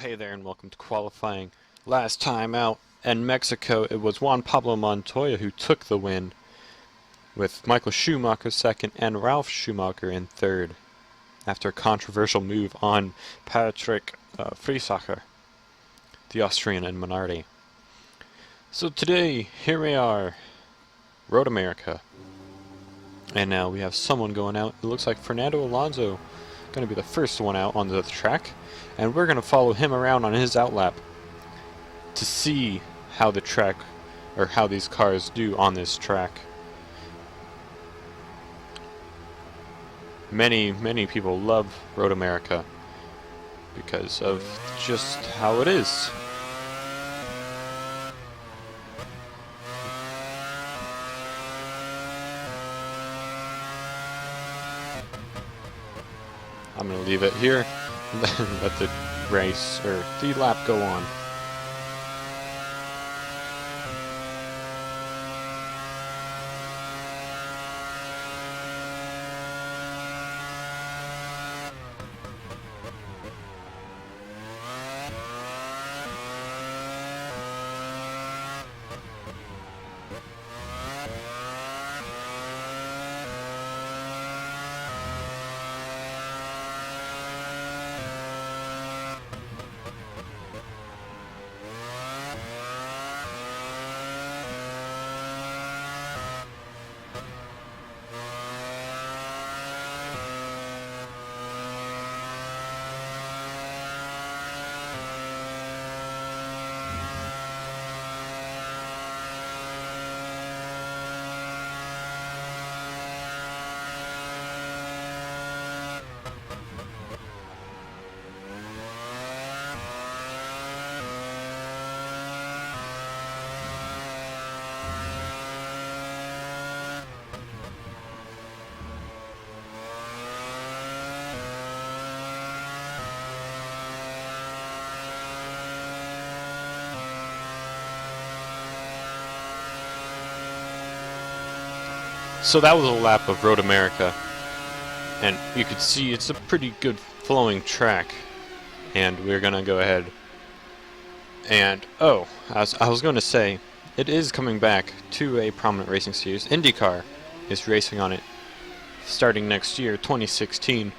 Hey there and welcome to qualifying. Last time out in Mexico it was Juan Pablo Montoya who took the win, with Michael Schumacher second and Ralf Schumacher in third, after a controversial move on Patrick rFactor, the Austrian in Minardi. So today, here we are, Road America. And now we have someone going out. It looks like Fernando Alonso going to be the first one out onto the track, and we're going to follow him around on his outlap to see how the track, or how these cars do on this track. Many people love Road America because of just how it is. I'm going to leave it here and then let the race, or the lap, go on. So that was a lap of Road America, and you could see it's a pretty good flowing track, and we're gonna go ahead and, I was going to say, it is coming back to a prominent racing series. IndyCar is racing on it starting next year, 2016.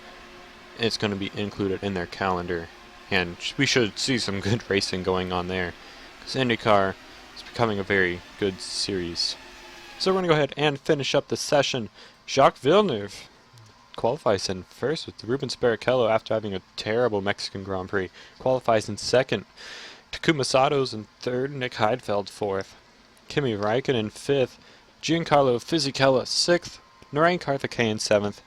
It's going to be included in their calendar, and we should see some good racing going on there, because IndyCar is becoming a very good series. So we're going to go ahead and finish up the session. Jacques Villeneuve qualifies in first with Rubens Barrichello after having a terrible Mexican Grand Prix. Qualifies in second. Takuma Sato's in third. Nick Heidfeld fourth. Kimi Räikkönen fifth. Giancarlo Fisichella sixth. Narain Karthikeyan seventh.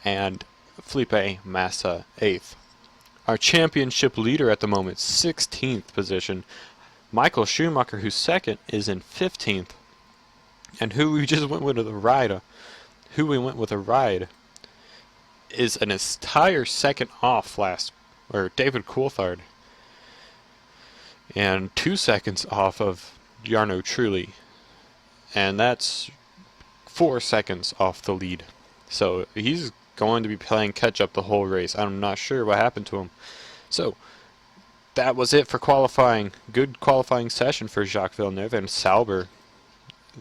And Felipe Massa eighth. Our championship leader at the moment, 16th position. Michael Schumacher, who's second, is in 15th. And who we went with a ride is an entire second off David Coulthard, and 2 seconds off of Jarno Trulli, and that's 4 seconds off the lead. So he's going to be playing catch up the whole race. I'm not sure what happened to him. So that was it for qualifying. Good qualifying session for Jacques Villeneuve and Sauber.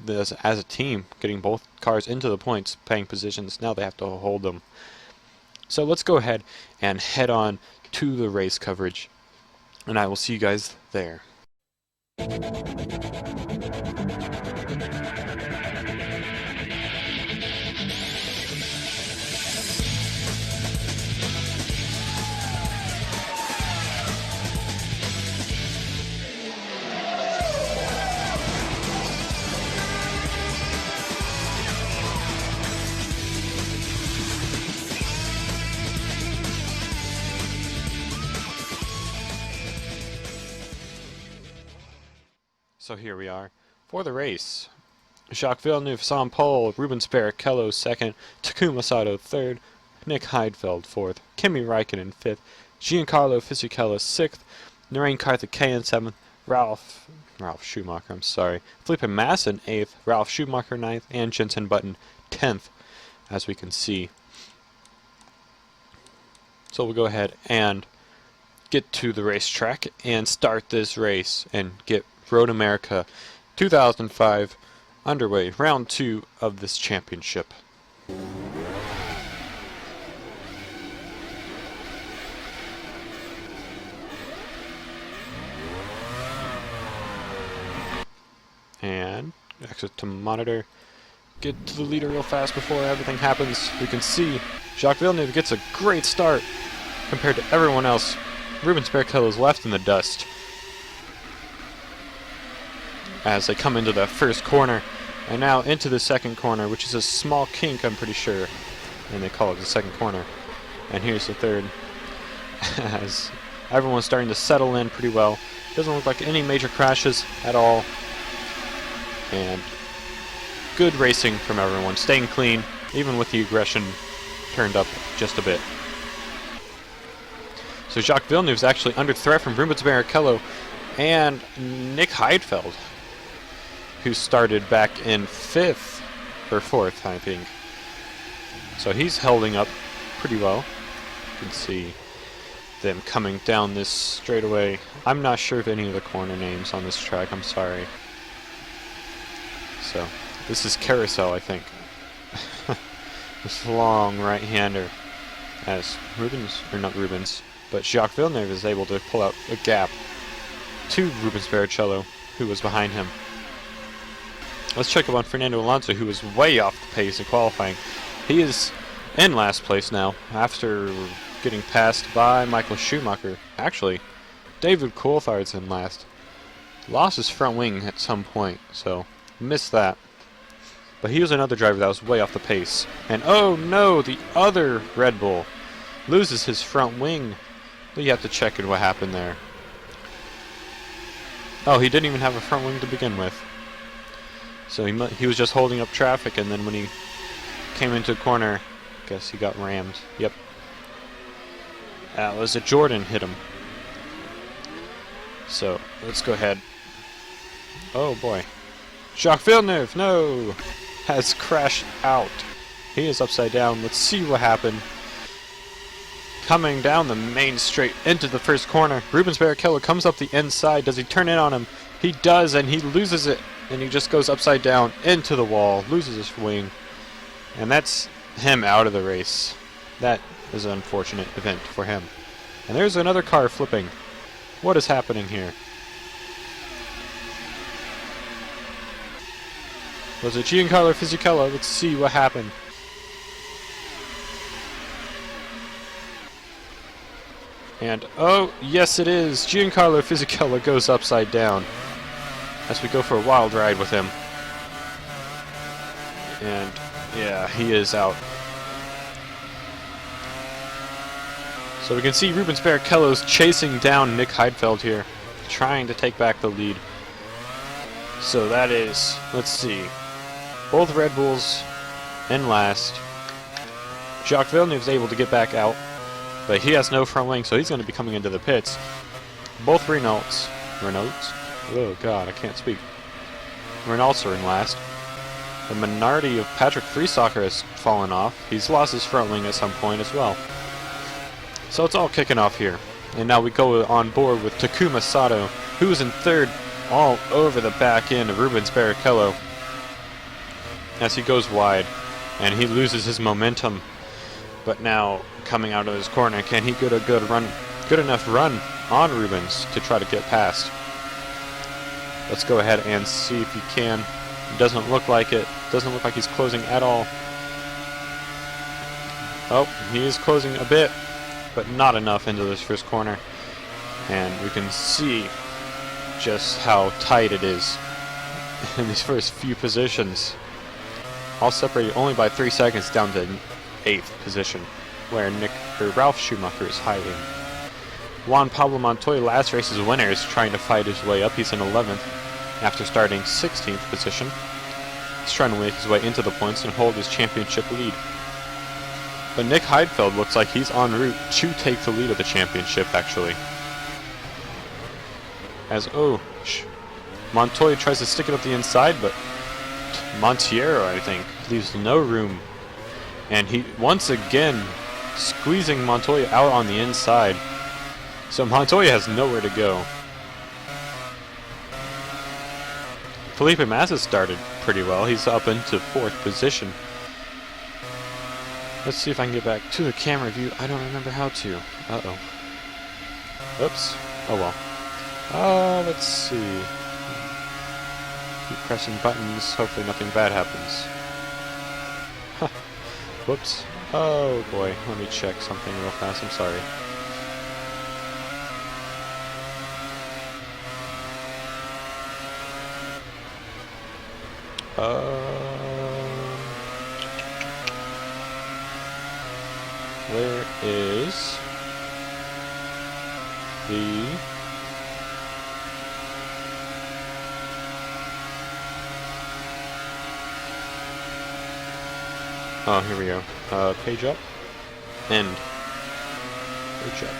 As a team, getting both cars into the points, paying positions. Now they have to hold them. So let's go ahead and head on to the race coverage, and I will see you guys there. So here we are for the race. Jacques Villeneuve on pole, Rubens Barrichello second, Takuma Sato third, Nick Heidfeld fourth, Kimi Räikkönen fifth, Giancarlo Fisichella sixth, Narain Karthikeyan seventh, Ralf Schumacher, Felipe Massa eighth, Ralf Schumacher ninth, and Jenson Button 10th, as we can see. So we'll go ahead and get to the racetrack and start this race and get Road America 2005 underway, round 2 of this championship. And exit to monitor. Get to the leader real fast before everything happens. We can see Jacques Villeneuve gets a great start compared to everyone else. Rubens Barrichello is left in the dust as they come into the first corner, and now into the second corner, which is a small kink, I'm pretty sure, and they call it the second corner. And here's the third, as everyone's starting to settle in pretty well. Doesn't look like any major crashes at all, and good racing from everyone, staying clean, even with the aggression turned up just a bit. So Jacques Villeneuve is actually under threat from Rubens Barrichello and Nick Heidfeld, who started back in 5th, or 4th, I think. So he's holding up pretty well. You can see them coming down this straightaway. I'm not sure of any of the corner names on this track, I'm sorry. So, this is Carousel, I think. This long right-hander, as Rubens, or not Rubens, but Jacques Villeneuve is able to pull out a gap to Rubens Barrichello, who was behind him. Let's check up on Fernando Alonso, who was way off the pace in qualifying. He is in last place now, after getting passed by Michael Schumacher. Actually, David Coulthard's in last. Lost his front wing at some point, so missed that. But he was another driver that was way off the pace. And oh no, the other Red Bull loses his front wing. You have to check in what happened there. Oh, he didn't even have a front wing to begin with. So he was just holding up traffic, and then when he came into a corner, I guess he got rammed. Yep. That was a Jordan hit him. So, let's go ahead. Oh boy. Jacques Villeneuve, no! Has crashed out. He is upside down. Let's see what happened. Coming down the main straight into the first corner. Rubens Barrichello comes up the inside. Does he turn in on him? He does, and he loses it. And he just goes upside down into the wall. Loses his wing. And that's him out of the race. That is an unfortunate event for him. And there's another car flipping. What is happening here? Was it Giancarlo Fisichella? Let's see what happened. And, oh, yes it is. Giancarlo Fisichella goes upside down as we go for a wild ride with him. And, yeah, he is out. So we can see Rubens Barrichello's chasing down Nick Heidfeld here, trying to take back the lead. So that is, let's see, both Red Bulls in last. Jacques Villeneuve is able to get back out, but he has no front wing, so he's going to be coming into the pits. Both Renaults, oh god, I can't speak. Renaults are in last. The minority of Patrick Friesacher has fallen off. He's lost his front wing at some point as well. So it's all kicking off here. And now we go on board with Takuma Sato, who is in third, all over the back end of Rubens Barrichello as he goes wide, and he loses his momentum. But now, coming out of his corner, can he get a good enough run on Rubens to try to get past? Let's go ahead and see if he can. It doesn't look like it. Doesn't look like he's closing at all. Oh, he is closing a bit, but not enough into this first corner. And we can see just how tight it is in these first few positions. All separated only by 3 seconds down to 8th position, where Ralf Schumacher is hiding. Juan Pablo Montoya, last race's winner, is trying to fight his way up. He's in 11th after starting 16th position. He's trying to make his way into the points and hold his championship lead. But Nick Heidfeld looks like he's en route to take the lead of the championship, actually. As, Montoya tries to stick it up the inside, but Monteiro, I think, leaves no room. And he, once again, squeezing Montoya out on the inside. So Montoya has nowhere to go. Felipe Massa started pretty well. He's up into 4th position. Let's see if I can get back to the camera view. I don't remember how to. Uh-oh. Oops. Oh well. Let's see. Keep pressing buttons. Hopefully nothing bad happens. Huh. Whoops. Oh boy. Let me check something real fast. I'm sorry. Where is the oh, here we go. Page up. End. Page up.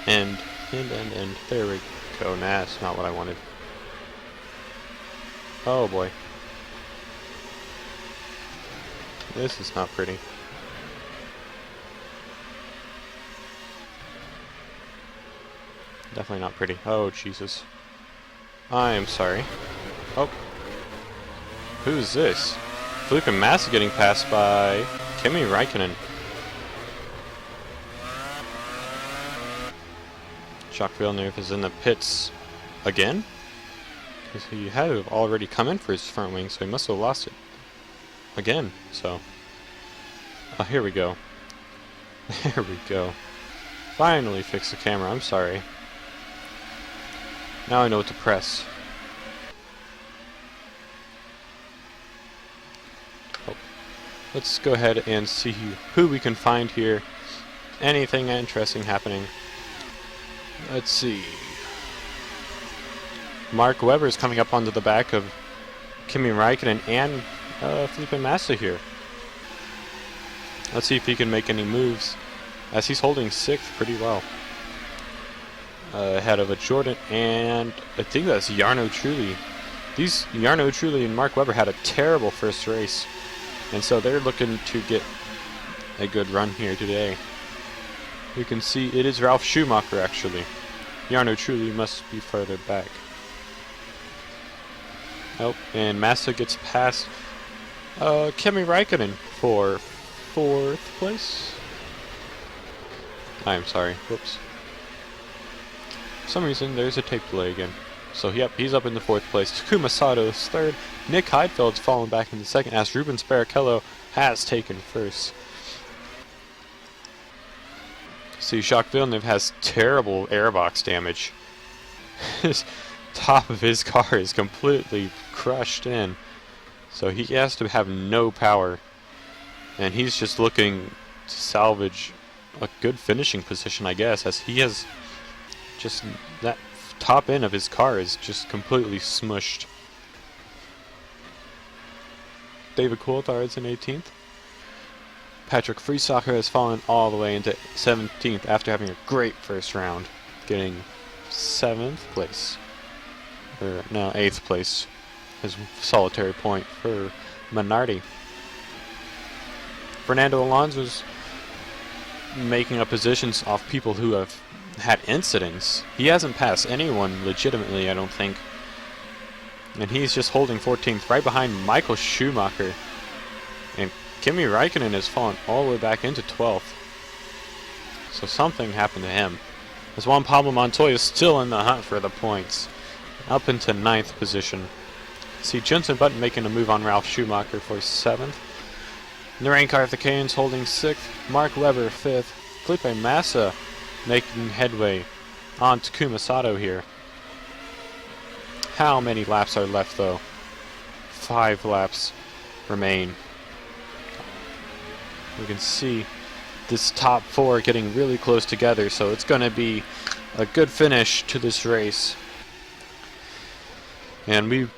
End. End. There we go. Nah, that's not what I wanted. Oh boy. This is not pretty. Definitely not pretty. Oh, Jesus. I am sorry. Oh. Who's this? Felipe Massa getting passed by Kimi Räikkönen. Jacques Villeneuve is in the pits again? Because he had to have already come in for his front wing, so he must have lost it again. So, oh, here we go. There we go. Finally fix the camera. I'm sorry. Now I know what to press. Oh. Let's go ahead and see who we can find here. Anything interesting happening. Let's see. Mark Webber is coming up onto the back of Kimi Räikkönen and Felipe Massa here. Let's see if he can make any moves, as he's holding 6th pretty well. Ahead of a Jordan, and I think that's Jarno Trulli. These Jarno Trulli and Mark Webber had a terrible first race, and so they're looking to get a good run here today. You can see it is Ralf Schumacher actually. Jarno Trulli must be further back. Nope, and Massa gets past Kimi Räikkönen for 4th place. I'm sorry, whoops. For some reason, there's a tape delay again. So, yep, he's up in the 4th place. Takuma Sato is 3rd. Nick Heidfeld's fallen back in the 2nd, as Rubens Barrichello has taken 1st. See, Jacques Villeneuve has terrible airbox damage. His top of his car is completely crushed in. So he has to have no power. And he's just looking to salvage a good finishing position, I guess, as he has just that top end of his car is just completely smushed. David Coulthard is in 18th. Patrick Friesacher has fallen all the way into 17th after having a great first round, getting 7th place. Or no, 8th place. His solitary point for Minardi. Fernando Alonso's making up positions off people who have had incidents. He hasn't passed anyone legitimately, I don't think. And he's just holding 14th right behind Michael Schumacher. And Kimi Räikkönen has fallen all the way back into 12th. So something happened to him. As Juan Pablo Montoya is still in the hunt for the points. Up into 9th position. See Jenson Button making a move on Ralf Schumacher for 7th. Narain Karthikeyan's holding 6th. Mark Webber 5th. Felipe Massa making headway on Takuma Sato here. How many laps are left though? 5 laps remain. We can see this top 4 getting really close together, so it's going to be a good finish to this race. And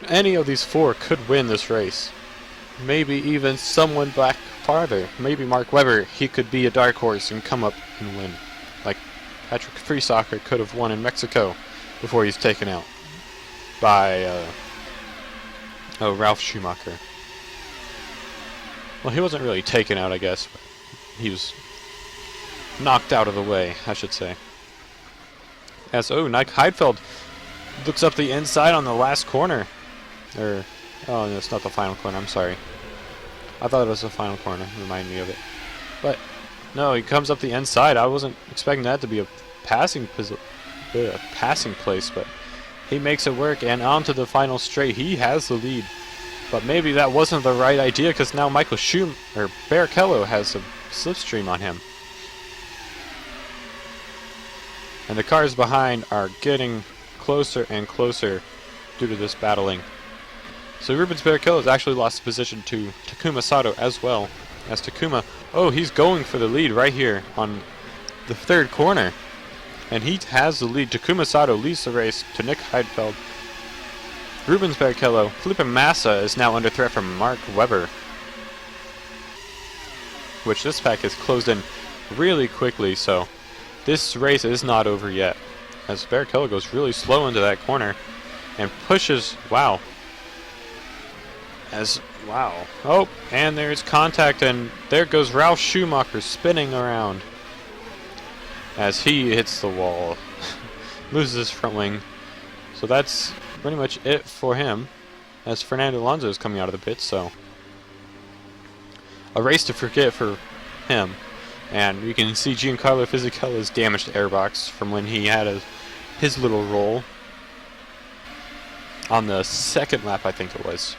any of these 4 could win this race. Maybe even someone back farther. Maybe Mark Webber, he could be a dark horse and come up and win. Like Patrick Friesacher could have won in Mexico before he's taken out by Ralf Schumacher. Well, he wasn't really taken out, I guess. But he was knocked out of the way, I should say. As Nick Heidfeld looks up the inside on the last corner. Oh, no, it's not the final corner, I'm sorry. I thought it was the final corner, remind me of it. But, no, he comes up the inside. I wasn't expecting that to be a passing place, but he makes it work, and on to the final straight. He has the lead. But maybe that wasn't the right idea, because now Barrichello has a slipstream on him. And the cars behind are getting closer and closer due to this battling. So Rubens Barrichello has actually lost the position to Takuma Sato as well. As Takuma, he's going for the lead right here on the third corner. And he has the lead. Takuma Sato leads the race to Nick Heidfeld. Rubens Barrichello, Felipe Massa is now under threat from Mark Webber. Which this pack has closed in really quickly, so this race is not over yet. As Barrichello goes really slow into that corner and pushes, wow. Oh, and there's contact, and there goes Ralf Schumacher spinning around as he hits the wall. Loses his front wing. So that's pretty much it for him, as Fernando Alonso is coming out of the pits, so a race to forget for him. And you can see Giancarlo Fisichella's damaged airbox from when he had his little roll on the second lap, I think it was.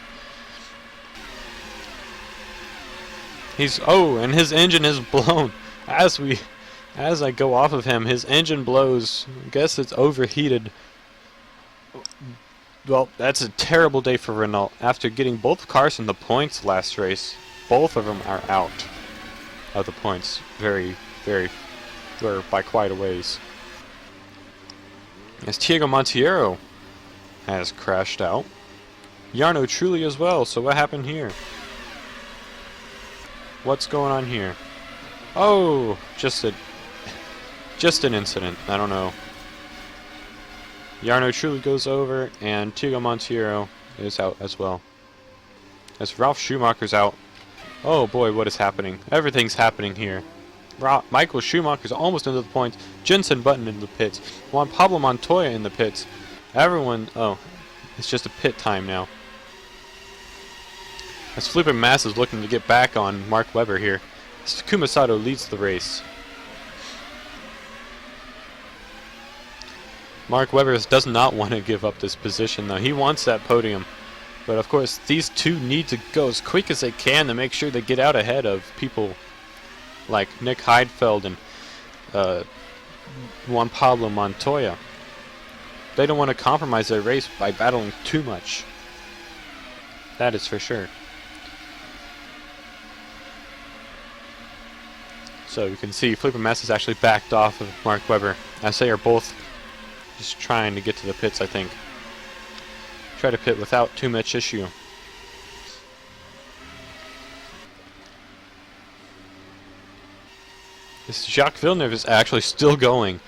And his engine is blown. As I go off of him, his engine blows. I guess it's overheated. Well, that's a terrible day for Renault. After getting both cars in the points last race, both of them are out of the points by quite a ways. As Thiago Monteiro has crashed out. Jarno Trulli as well, so what happened here? What's going on here? Oh, just an incident. I don't know. Jarno Trulli goes over, and Thiago Monteiro is out as well. As Ralf Schumacher's out. Oh boy, what is happening? Everything's happening here. Michael Schumacher's almost into the points. Jenson Button in the pits. Juan Pablo Montoya in the pits. Everyone, it's just a pit time now. As Felipe Massa is looking to get back on Mark Webber here. As Takuma Sato leads the race. Mark Webber does not want to give up this position, though. He wants that podium. But of course, these two need to go as quick as they can to make sure they get out ahead of people like Nick Heidfeld and Juan Pablo Montoya. They don't want to compromise their race by battling too much. That is for sure. So you can see Felipe Massa has actually backed off of Mark Webber, as they are both just trying to get to the pits, I think. Try to pit without too much issue. This Jacques Villeneuve is actually still going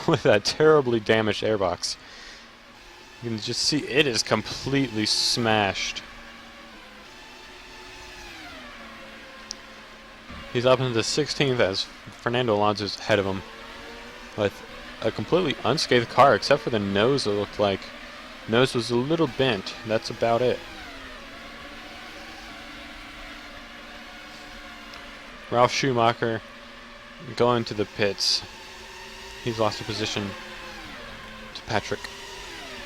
with that terribly damaged airbox. You can just see it is completely smashed. He's up into the 16th as Fernando Alonso's ahead of him with a completely unscathed car, except for the nose, it looked like. Nose was a little bent. That's about it. Ralf Schumacher going to the pits. He's lost a position to Patrick.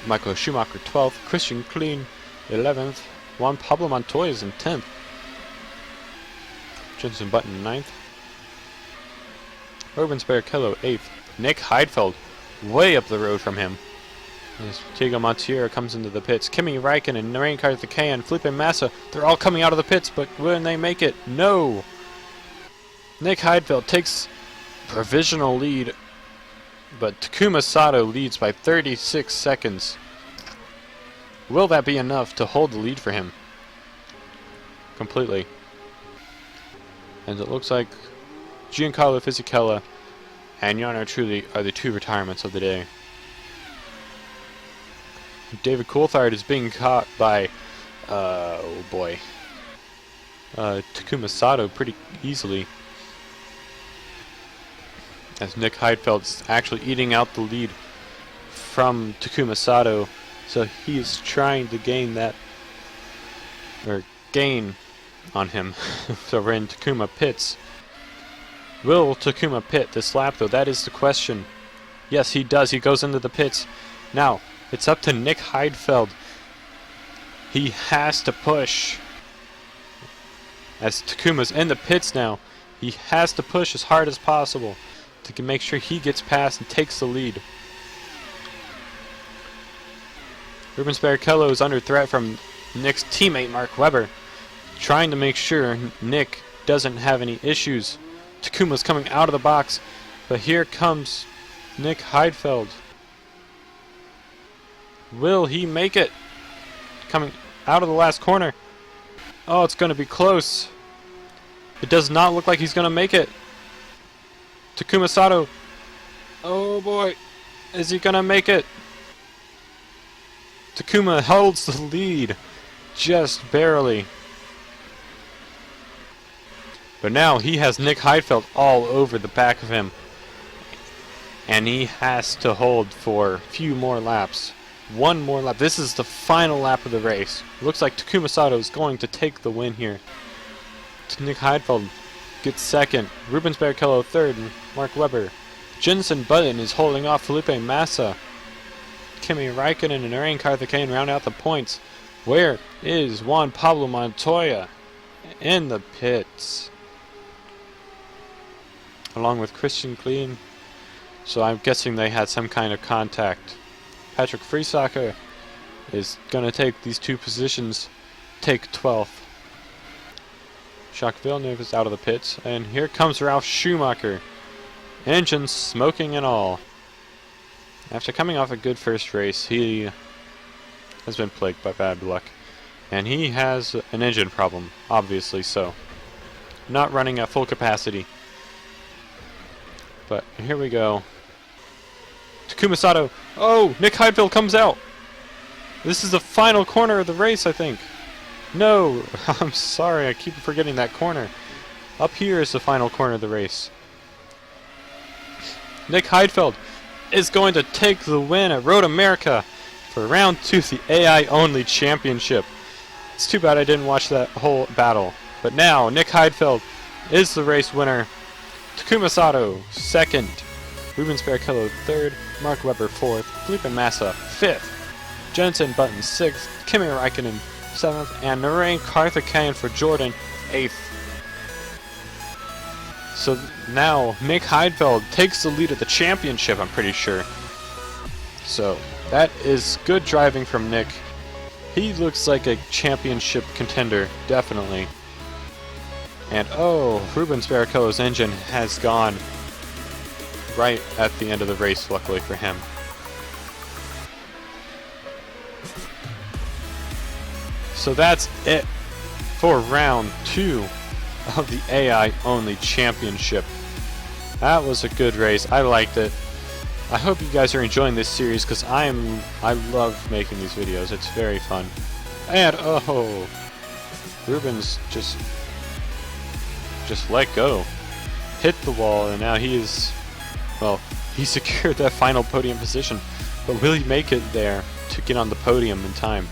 Michael Schumacher 12th. Christian Klein 11th. Juan Pablo Montoya is in 10th. Jenson Button 9th. Rubens Barrichello 8th. Nick Heidfeld way up the road from him. As Thiago Monteiro comes into the pits. Kimi Räikkönen, Narain Karthikeyan, Felipe Massa, they're all coming out of the pits, but will they make it? No! Nick Heidfeld takes provisional lead, but Takuma Sato leads by 36 seconds. Will that be enough to hold the lead for him? Completely. And it looks like Giancarlo Fisichella and Jarno Trulli are the two retirements of the day. David Coulthard is being caught by, Takuma Sato pretty easily. as Nick Heidfeld's actually eating out the lead from Takuma Sato, so he's trying to gain that, or gain on him. So we're in Takuma pits. Will Takuma pit this lap though? That is the question. Yes, he does. He goes into the pits. Now, it's up to Nick Heidfeld. He has to push. As Takuma's in the pits now, he has to push as hard as possible to make sure he gets past and takes the lead. Rubens Barrichello is under threat from Nick's teammate Mark Webber, trying to make sure Nick doesn't have any issues. Takuma's coming out of the box, but here comes Nick Heidfeld. Will he make it? Coming out of the last corner. Oh, it's going to be close. It does not look like he's going to make it. Takuma Sato. Oh boy. Is he going to make it? Takuma holds the lead. Just barely. But now he has Nick Heidfeld all over the back of him. And he has to hold for a few more laps. One more lap. This is the final lap of the race. Looks like Takuma Sato is going to take the win here. Nick Heidfeld gets second. Rubens Barrichello third. And Mark Webber. Jenson Button is holding off Felipe Massa. Kimi Raikkonen and Ariane Karthikeyan round out the points. Where is Juan Pablo Montoya? In the pits. Along with Christian Klein. So I'm guessing they had some kind of contact. Patrick Friesacher is going to take these two positions, take 12th. Jacques Villeneuve is out of the pits, and here comes Ralf Schumacher. Engine smoking and all. After coming off a good first race, he has been plagued by bad luck. And he has an engine problem, obviously so. Not running at full capacity. But here we go. Takuma Sato. Oh, Nick Heidfeld comes out. This is the final corner of the race, I think. No, I'm sorry, I keep forgetting that corner. Up here is the final corner of the race. Nick Heidfeld is going to take the win at Road America for round 2 of the AI-only championship. It's too bad I didn't watch that whole battle. But now, Nick Heidfeld is the race winner. Takuma Sato, second. Rubens Barrichello, third. Mark Webber, fourth. Felipe Massa, fifth. Jenson Button, sixth. Kimi Raikkonen, seventh. And Narain Karthikeyan for Jordan, eighth. So now, Nick Heidfeld takes the lead of the championship, I'm pretty sure. So, that is good driving from Nick. He looks like a championship contender, definitely. And oh, Rubens Barrichello's engine has gone right at the end of the race, luckily for him. So that's it for round 2 of the AI-only championship. That was a good race. I liked it. I hope you guys are enjoying this series because I love making these videos. It's very fun. And oh, Rubens just let go, hit the wall, and now he is, well, he secured that final podium position. But will he make it there to get on the podium in time?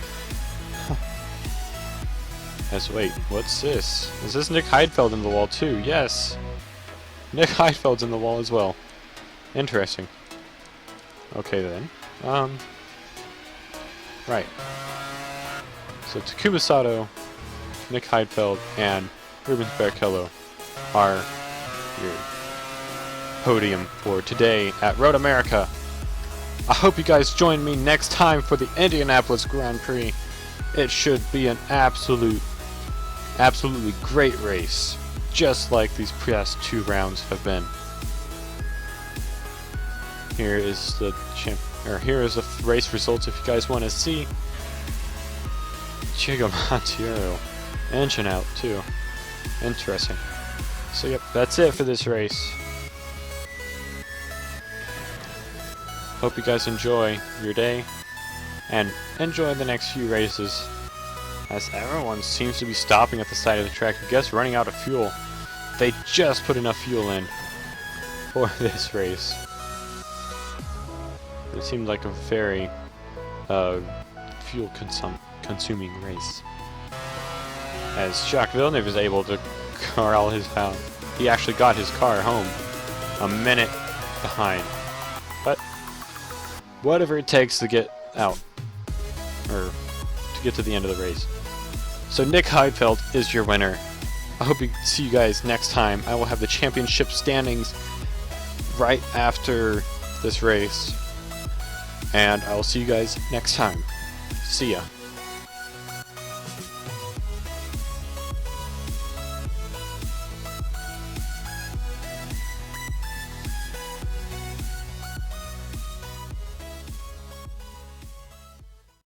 Wait, what's this? Is this Nick Heidfeld in the wall too? Yes, Nick Heidfeld's in the wall as well. Interesting. Okay then. Right. So Takuma Sato, Nick Heidfeld, and Rubens Barrichello are your podium for today at Road America. I hope you guys join me next time for the Indianapolis Grand Prix. It should be an absolutely great race, just like these past 2 rounds have been. Here is the race results if you guys want to see. Diego Montiero, engine out too. Interesting. So yep, that's it for this race. Hope you guys enjoy your day and enjoy the next few races, as everyone seems to be stopping at the side of the track. I guess running out of fuel. They just put enough fuel in. for this race. It seemed like a very fuel consuming race. As Jacques Villeneuve is able to corral his out. He actually got his car home a minute behind. But whatever it takes to get out, or to get to the end of the race. So Nick Heidfeld is your winner. I hope to see you guys next time. I will have the championship standings right after this race. And I will see you guys next time. See ya.